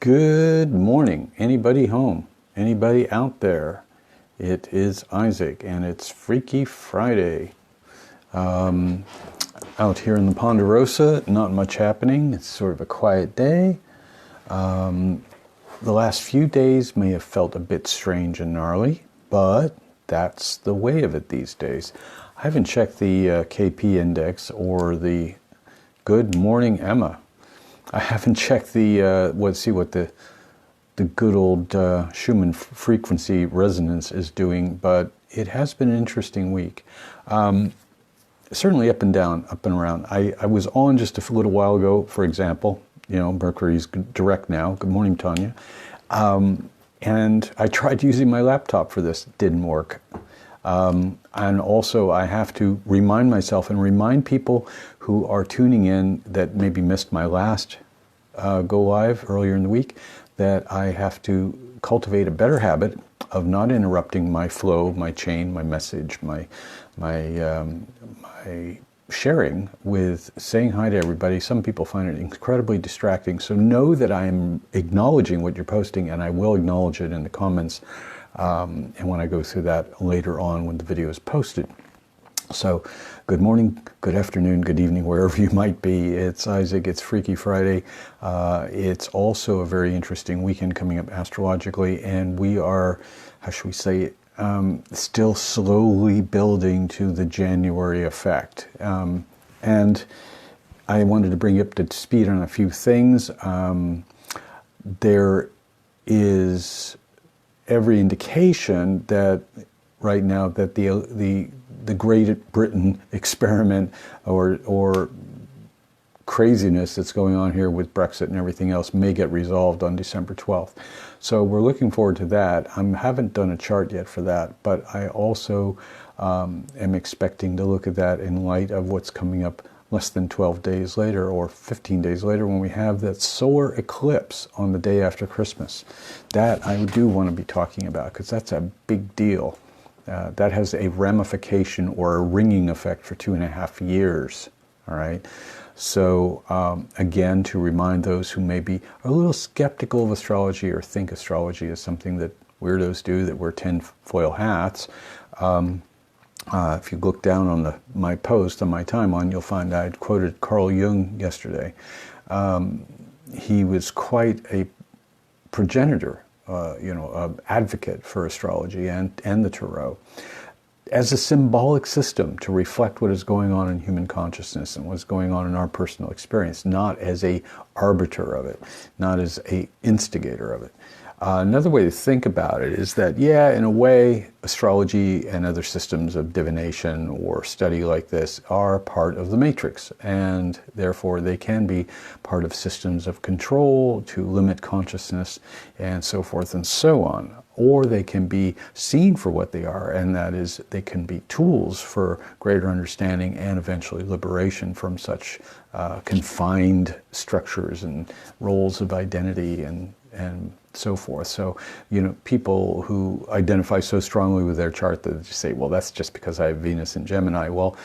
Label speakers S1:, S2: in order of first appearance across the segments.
S1: Good morning. Anybody home? Anybody out there? It is Isaac, and it's Freaky Friday. Out here in the Ponderosa, not much happening. It's sort of a quiet day. The last few days may have felt a bit strange and gnarly, but that's the way of it these days. I haven't checked the KP index or the Good Morning Emma. I haven't checked the what the good old Schumann frequency resonance is doing, but it has been an interesting week. Certainly up and down, up and around. I was on just a little while ago, for example. You know, Mercury's direct now. Good morning, Tanya. And I tried using my laptop for this. It didn't work. And also I have to remind myself and remind people who are tuning in that maybe missed my last go live earlier in the week that I have to cultivate a better habit of not interrupting my flow, my chain, my message, my sharing with saying hi to everybody. Some people find it incredibly distracting. So know that I am acknowledging what you're posting, and I will acknowledge it in the comments and when I go through that later on when the video is posted. So good morning, good afternoon, good evening, wherever you might be. It's Isaac, it's Freaky Friday. It's also a very interesting weekend coming up astrologically, and we are, how should we say it, still slowly building to the January effect. And I wanted to bring you up to speed on a few things. There is every indication that right now that the Great Britain experiment or craziness that's going on here with Brexit and everything else may get resolved on December 12th. So we're looking forward to that. I haven't done a chart yet for that, but I also am expecting to look at that in light of what's coming up less than 12 days later or 15 days later when we have that solar eclipse on the day after Christmas. That I do want to be talking about because that's a big deal. That has a ramification or a ringing effect for 2.5 years, all right? So again, to remind those who may be a little skeptical of astrology or think astrology is something that weirdos do, that wear tinfoil hats. If you look down on my post on my timeline, you'll find I quoted Carl Jung yesterday. He was quite a progenitor, advocate for astrology and the tarot as a symbolic system to reflect what is going on in human consciousness and what's going on in our personal experience, not as a arbiter of it, not as a instigator of it. Another way to think about it is that, yeah, in a way, astrology and other systems of divination or study like this are part of the matrix, and therefore they can be part of systems of control to limit consciousness and so forth and so on. Or they can be seen for what they are, and that is they can be tools for greater understanding and eventually liberation from such confined structures and roles of identity and so forth. So, people who identify so strongly with their chart that they say, well, that's just because I have Venus in Gemini. Well,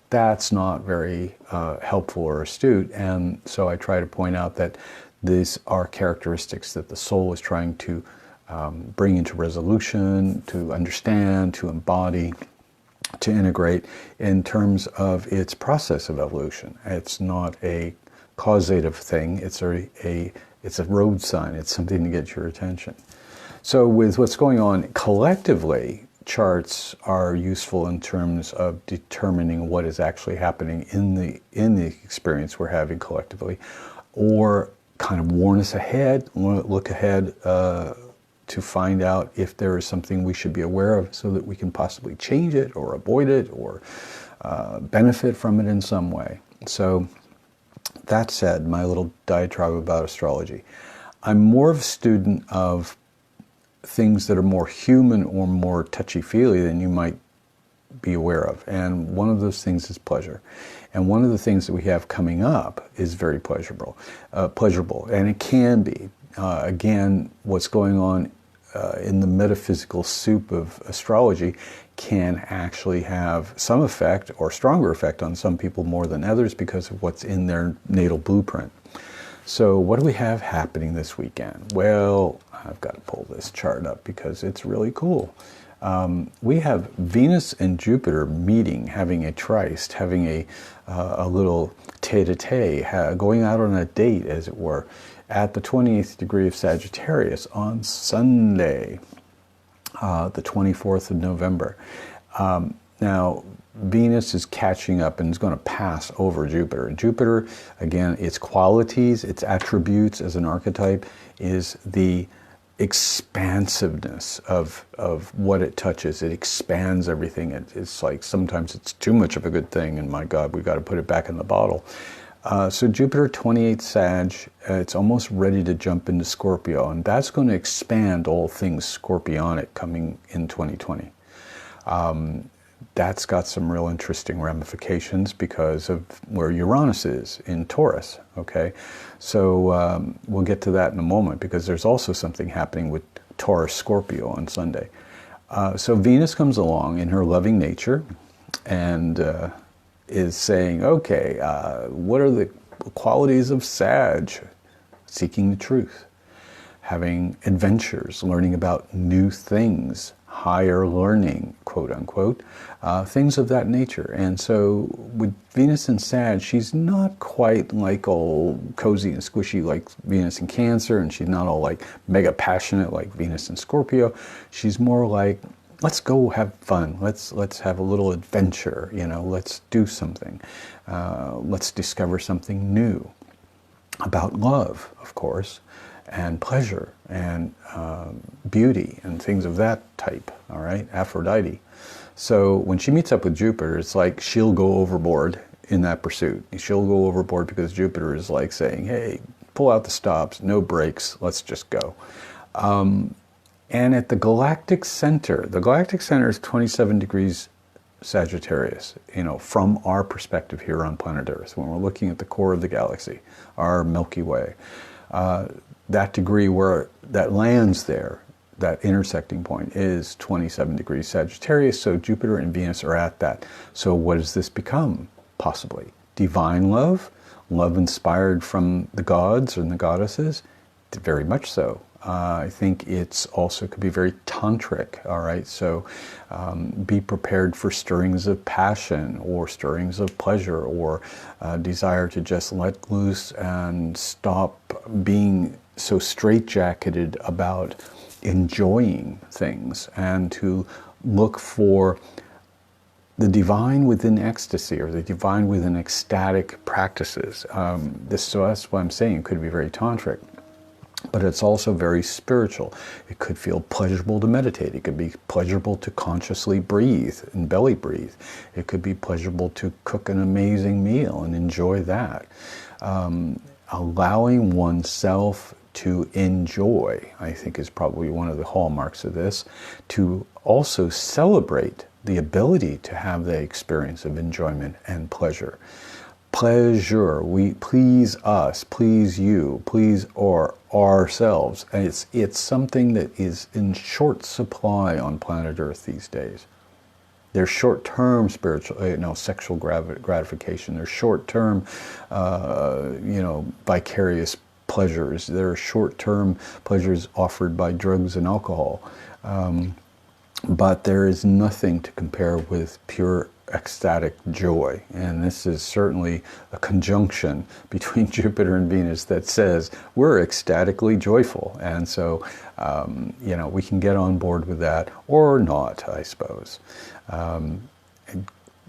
S1: that's not very helpful or astute. And so I try to point out that these are characteristics that the soul is trying to bring into resolution, to understand, to embody, to integrate in terms of its process of evolution. It's not a causative thing. It's a road sign. It's something to get your attention. So with what's going on collectively, charts are useful in terms of determining what is actually happening in the experience we're having collectively, or kind of warn us ahead, look ahead to find out if there is something we should be aware of so that we can possibly change it or avoid it or benefit from it in some way. So that said, my little diatribe about astrology. I'm more of a student of things that are more human or more touchy-feely than you might be aware of. And one of those things is pleasure. And one of the things that we have coming up is very pleasurable. And it can be. Again, what's going on in the metaphysical soup of astrology can actually have some effect or stronger effect on some people more than others because of what's in their natal blueprint. So what do we have happening this weekend? Well, I've got to pull this chart up because it's really cool. We have Venus and Jupiter meeting, having a tryst, having a little tete-a-tete, going out on a date, as it were, at the 28th degree of Sagittarius on Sunday, the 24th of November. Now, Venus is catching up and is going to pass over Jupiter. And Jupiter, again, its qualities, its attributes as an archetype is the expansiveness of what it touches. It expands everything. It's like sometimes it's too much of a good thing, and my God, we've got to put it back in the bottle. So Jupiter 28 Sag, it's almost ready to jump into Scorpio, and that's going to expand all things scorpionic coming in 2020. That's got some real interesting ramifications because of where Uranus is in Taurus, okay? So we'll get to that in a moment because there's also something happening with Taurus Scorpio on Sunday. So Venus comes along in her loving nature and is saying, okay, what are the qualities of Sag? Seeking the truth, having adventures, learning about new things, higher learning, quote unquote, things of that nature. And so with Venus and Sag, she's not quite like all cozy and squishy like Venus and Cancer, and she's not all like mega passionate like Venus and Scorpio. She's more like, let's go have fun. Let's have a little adventure, you know, let's do something. Let's discover something new about love, of course, and pleasure and beauty and things of that type, all right, Aphrodite. So when she meets up with Jupiter, it's like she'll go overboard in that pursuit. She'll go overboard because Jupiter is like saying, hey, pull out the stops, no brakes, let's just go. And at the Galactic Center is 27 degrees Sagittarius, you know, from our perspective here on planet Earth, when we're looking at the core of the galaxy, our Milky Way. That degree where that lands there, that intersecting point, is 27 degrees Sagittarius, so Jupiter and Venus are at that. So what does this become, possibly? Divine love? Love inspired from the gods and the goddesses? Very much so. I think it's also could be very tantric, all right? So be prepared for stirrings of passion or stirrings of pleasure or desire to just let loose and stop being so straitjacketed about enjoying things and to look for the divine within ecstasy or the divine within ecstatic practices. So that's what I'm saying. It could be very tantric. But it's also very spiritual. It could feel pleasurable to meditate. It could be pleasurable to consciously breathe and belly breathe. It could be pleasurable to cook an amazing meal and enjoy that. Allowing oneself to enjoy, I think, is probably one of the hallmarks of this. To also celebrate the ability to have the experience of enjoyment and pleasure. Pleasure, we please us, please you, please ourselves. And it's something that is in short supply on planet Earth these days. There's short-term spiritual, sexual gratification. There's short-term, vicarious pleasures. There are short-term pleasures offered by drugs and alcohol. But there is nothing to compare with pure ecstatic joy. And this is certainly a conjunction between Jupiter and Venus that says we're ecstatically joyful. And so, we can get on board with that or not, I suppose.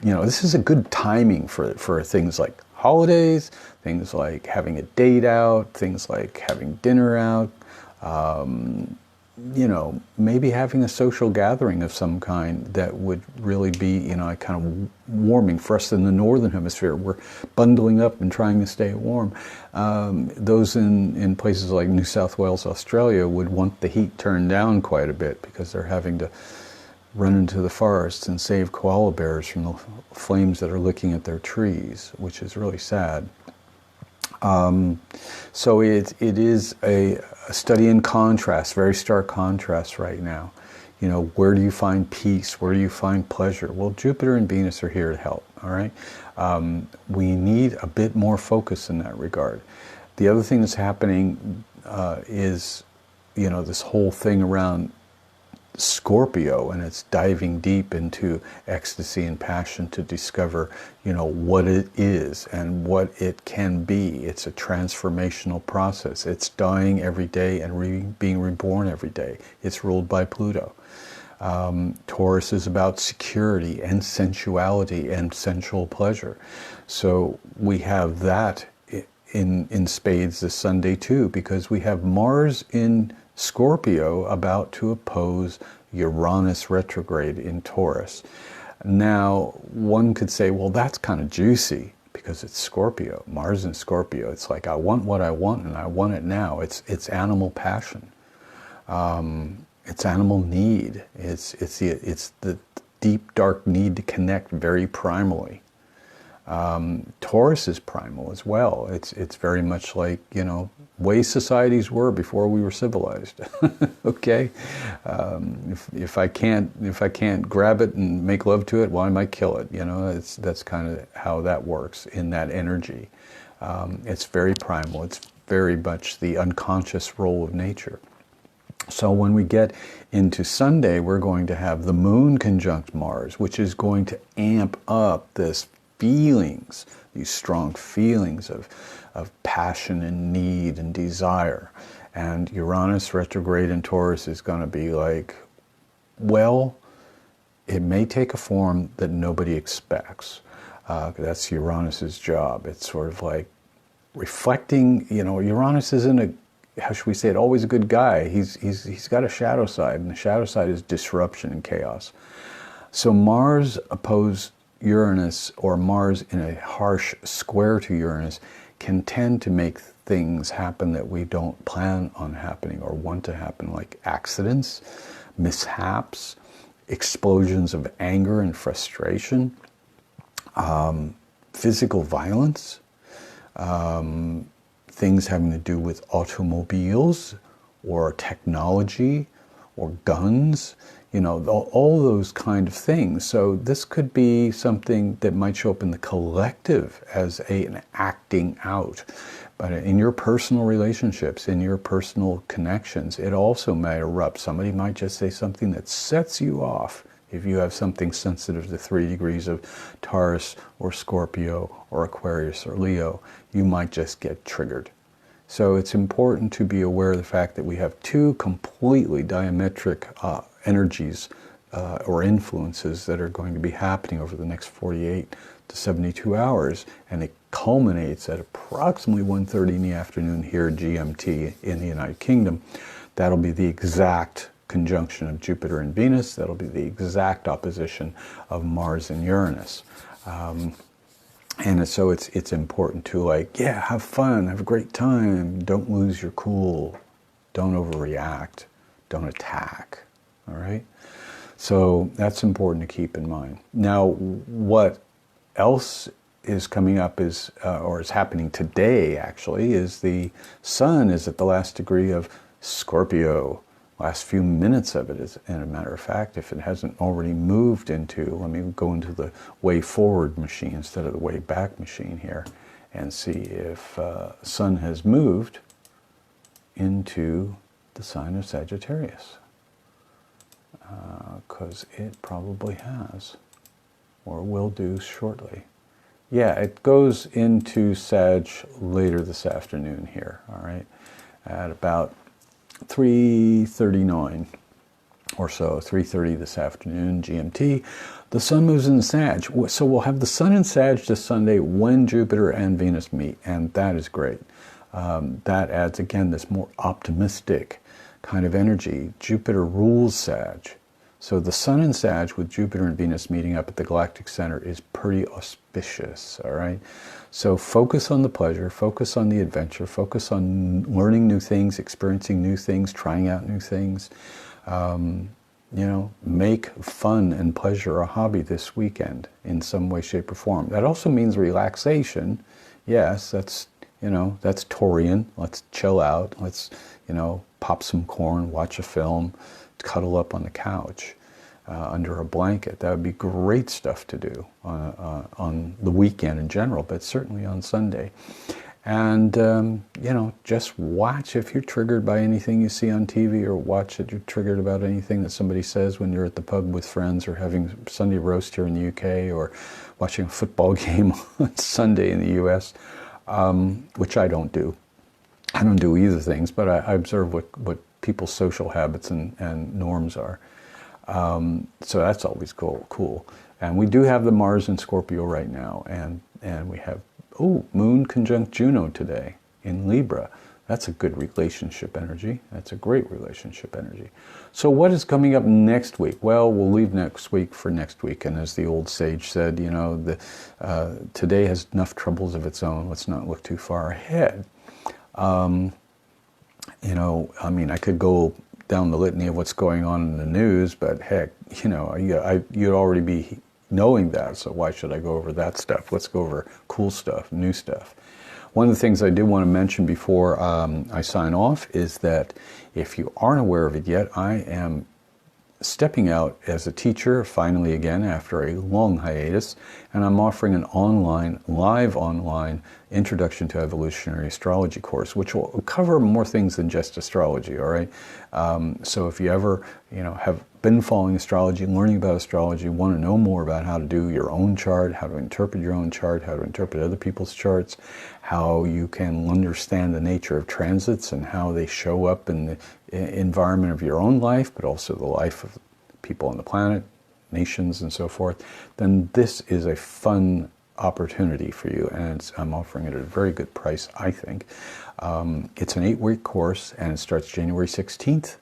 S1: This is a good timing for things like holidays, things like having a date out, things like having dinner out, maybe having a social gathering of some kind that would really be, kind of warming for us in the northern hemisphere. We're bundling up and trying to stay warm. Those in places like New South Wales, Australia, would want the heat turned down quite a bit because they're having to run into the forests and save koala bears from the flames that are licking at their trees, which is really sad. So it is a study in contrast, very stark contrast right now. Where do you find peace? Where do you find pleasure? Well, Jupiter and Venus are here to help, all right? We need a bit more focus in that regard. The other thing that's happening is, this whole thing around Scorpio, and it's diving deep into ecstasy and passion to discover, what it is and what it can be. It's a transformational process. It's dying every day and being reborn every day. It's ruled by Pluto. Taurus is about security and sensuality and sensual pleasure. So we have that in spades this Sunday too, because we have Mars in Scorpio about to oppose Uranus retrograde in Taurus. Now, one could say, well, that's kind of juicy because it's Scorpio, Mars in Scorpio. It's like, I want what I want and I want it now. It's animal passion. It's animal need. It's the deep, dark need to connect very primally. Taurus is primal as well. It's very much like, way societies were before we were civilized. Okay, if I can't grab it and make love to it, why might I kill it? That's kind of how that works in that energy. It's very primal. It's very much the unconscious role of nature. So when we get into Sunday, we're going to have the moon conjunct Mars, which is going to amp up these strong feelings of passion and need and desire. And Uranus retrograde in Taurus is going to be like, well, it may take a form that nobody expects. That's Uranus's job. It's sort of like reflecting, Uranus isn't how should we say it, always a good guy. He's got a shadow side, and the shadow side is disruption and chaos. So Mars opposed Uranus, or Mars in a harsh square to Uranus, can tend to make things happen that we don't plan on happening or want to happen, like accidents, mishaps, explosions of anger and frustration, physical violence, things having to do with automobiles or technology or guns, all those kind of things. So this could be something that might show up in the collective as an acting out. But in your personal relationships, in your personal connections, it also may erupt. Somebody might just say something that sets you off. If you have something sensitive to 3 degrees of Taurus or Scorpio or Aquarius or Leo, you might just get triggered. So it's important to be aware of the fact that we have two completely diametric energies or influences that are going to be happening over the next 48 to 72 hours, and it culminates at approximately 1:30 in the afternoon here, GMT, in the United Kingdom. That'll be the exact conjunction of Jupiter and Venus. That'll be the exact opposition of Mars and Uranus. And so it's important to have fun, have a great time, don't lose your cool, don't overreact, don't attack, all right? So that's important to keep in mind. Now, what else is coming up is happening today, actually, is the Sun is at the last degree of Scorpio. Last few minutes of it, as a matter of fact, if it hasn't already moved into, let me go into the way forward machine instead of the way back machine here and see if Sun has moved into the sign of Sagittarius, because it probably has, or will do shortly. Yeah, it goes into Sag later this afternoon here, all right, at about 3:39 or so, 3:30 this afternoon, GMT. The Sun moves into Sag. So we'll have the Sun in Sag this Sunday when Jupiter and Venus meet, and that is great. That adds, again, this more optimistic kind of energy. Jupiter rules Sag. So the Sun in Sag with Jupiter and Venus meeting up at the Galactic Center is pretty auspicious, all right? So focus on the pleasure, focus on the adventure, focus on learning new things, experiencing new things, trying out new things. Make fun and pleasure a hobby this weekend in some way, shape, or form. That also means relaxation. Yes, that's Taurian. Let's chill out. Let's, pop some corn, watch a film, cuddle up on the couch under a blanket. That would be great stuff to do on the weekend in general, but certainly on Sunday. And, just watch if you're triggered by anything you see on TV, or watch if you're triggered about anything that somebody says when you're at the pub with friends, or having Sunday roast here in the UK, or watching a football game on Sunday in the US, which I don't do. I don't do either things, but I observe what people's social habits and norms are. So that's always cool. And we do have the Mars in Scorpio right now, and we have Moon conjunct Juno today in Libra. That's a good relationship energy. That's a great relationship energy. So what is coming up next week? Well, we'll leave next week for next week. And as the old sage said, today has enough troubles of its own. Let's not look too far ahead. I could go down the litany of what's going on in the news, but heck, you'd already be knowing that, so why should I go over that stuff? Let's go over cool stuff, new stuff. One of the things I do want to mention before I sign off is that if you aren't aware of it yet, I am stepping out as a teacher finally again after a long hiatus, and I'm offering an live online Introduction to Evolutionary Astrology course, which will cover more things than just astrology, all right? So if you ever, have been following astrology, learning about astrology, want to know more about how to do your own chart, how to interpret your own chart, how to interpret other people's charts, how you can understand the nature of transits and how they show up in the environment of your own life, but also the life of people on the planet, nations, and so forth, then this is a fun opportunity for you, and I'm offering it at a very good price, I think. It's an 8-week course, and it starts January 16th,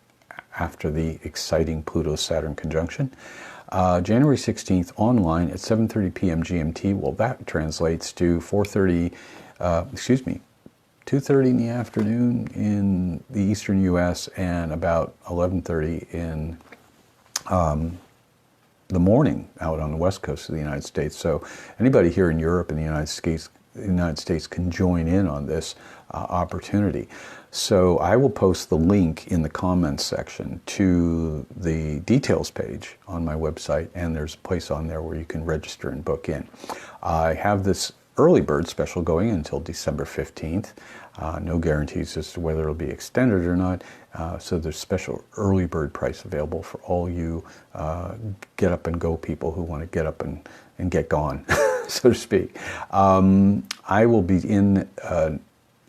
S1: after the exciting Pluto-Saturn conjunction. January 16th online at 7:30 p.m. GMT. Well, that translates to 2:30 in the afternoon in the eastern U.S. and about 11:30 in the morning out on the west coast of the United States. So anybody here in Europe and the United States can join in on this opportunity. So I will post the link in the comments section to the details page on my website, and there's a place on there where you can register and book in. I have this early bird special going until December 15th. No guarantees as to whether it'll be extended or not. So there's special early bird price available for all you get up and go people who want to get up and get gone, so to speak. I will be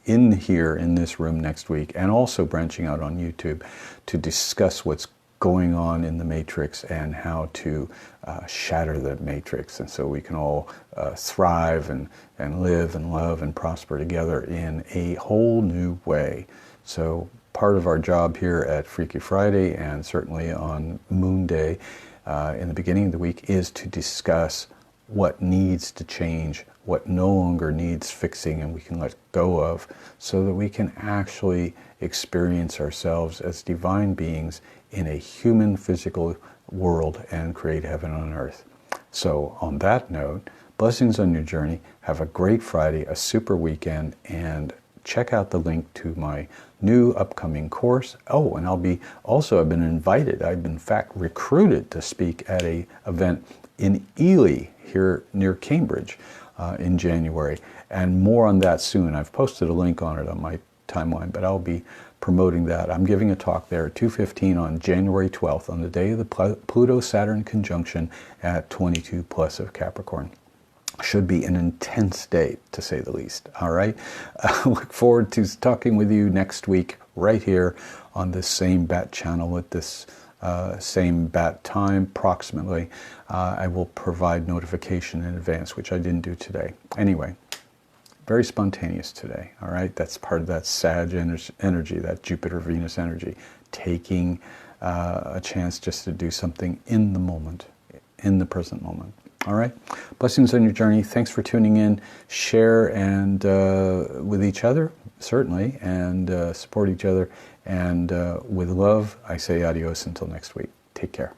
S1: in here in this room next week, and also branching out on YouTube to discuss what's going on in the matrix and how to shatter the matrix, and so we can all thrive and live and love and prosper together in a whole new way. So part of our job here at Freaky Friday, and certainly on Moon Day in the beginning of the week, is to discuss what needs to change, what no longer needs fixing, and we can let go of, so that we can actually experience ourselves as divine beings in a human physical world and create heaven on earth. So on that note, blessings on your journey. Have a great Friday, a super weekend, and check out the link to my new upcoming course. Oh, and I've been invited, I've been in fact recruited to speak at an event in Ely here near Cambridge in January, and more on that soon. I've posted a link on it on my timeline, but I'll be promoting that. I'm giving a talk there at 2:15 on January 12th, on the day of the Pluto-Saturn conjunction at 22 plus of Capricorn. Should be an intense day, to say the least. All right? I look forward to talking with you next week right here on this same bat channel at this same bat time, approximately. I will provide notification in advance, which I didn't do today. Anyway, very spontaneous today, all right? That's part of that Sag energy, that Jupiter-Venus energy, taking a chance just to do something in the moment, in the present moment. All right? Blessings on your journey. Thanks for tuning in. Share and with each other, certainly, and support each other. And with love, I say adios until next week. Take care.